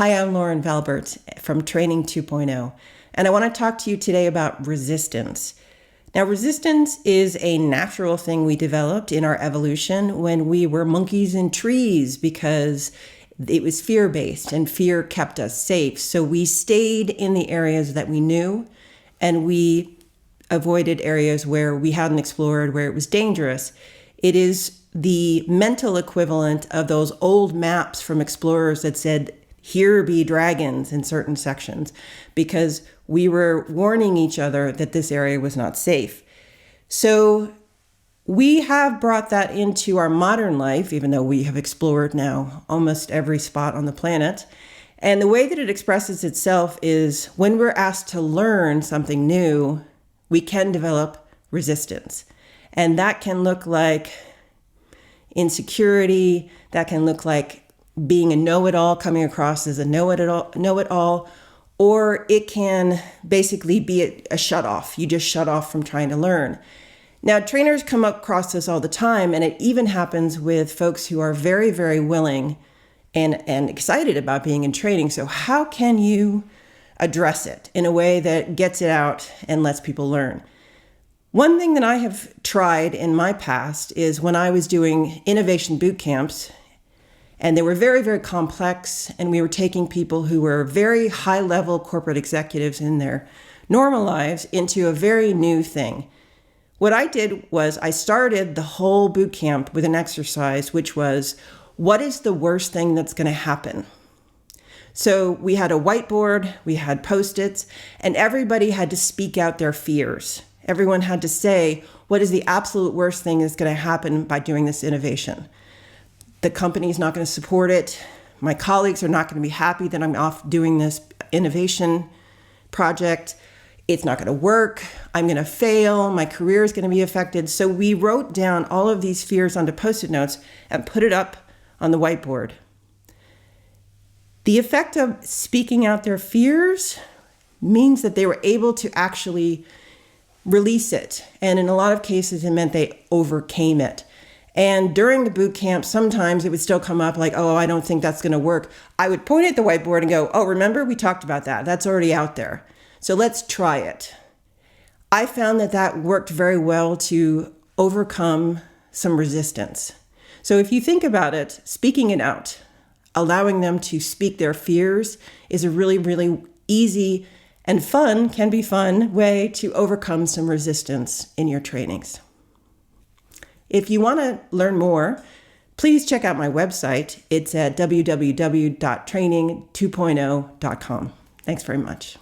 Hi, I'm Lauren Valbert from Training 2.0, and I want to talk to you today about resistance. Now, resistance is a natural thing we developed in our evolution when we were monkeys in trees because it was fear-based and fear kept us safe. So we stayed in the areas that we knew and we avoided areas where we hadn't explored, where it was dangerous. It is the mental equivalent of those old maps from explorers that said, "Here be dragons" in certain sections, because we were warning each other that this area was not safe. So we have brought that into our modern life, even though we have explored now almost every spot on the planet. And the way that it expresses itself is when we're asked to learn something new, we can develop resistance. And that can look like insecurity, that can look like being a know-it-all, coming across as a know-it-all, or it can basically be a shut-off. You just shut off from trying to learn. Now, trainers come across this all the time, and it even happens with folks who are very, very willing and excited about being in training. So how can you address it in a way that gets it out and lets people learn? One thing that I have tried in my past is when I was doing innovation boot camps, and they were very, very complex, and we were taking people who were very high-level corporate executives in their normal lives into a very new thing. What I did was I started the whole boot camp with an exercise, which was, what is the worst thing that's going to happen? So we had a whiteboard, we had Post-its, and everybody had to speak out their fears. Everyone had to say, what is the absolute worst thing that's going to happen by doing this innovation? The company's not going to support it. My colleagues are not going to be happy that I'm off doing this innovation project. It's not going to work. I'm going to fail. My career is going to be affected. So we wrote down all of these fears onto Post-it notes and put it up on the whiteboard. The effect of speaking out their fears means that they were able to actually release it. And in a lot of cases, it meant they overcame it. And during the boot camp, sometimes it would still come up like, oh, I don't think that's going to work. I would point at the whiteboard and go, oh, remember we talked about that. That's already out there. So let's try it. I found that that worked very well to overcome some resistance. So if you think about it, speaking it out, allowing them to speak their fears is a really, really easy and can be fun way to overcome some resistance in your trainings. If you want to learn more, please check out my website. It's at www.training2.0.com. Thanks very much.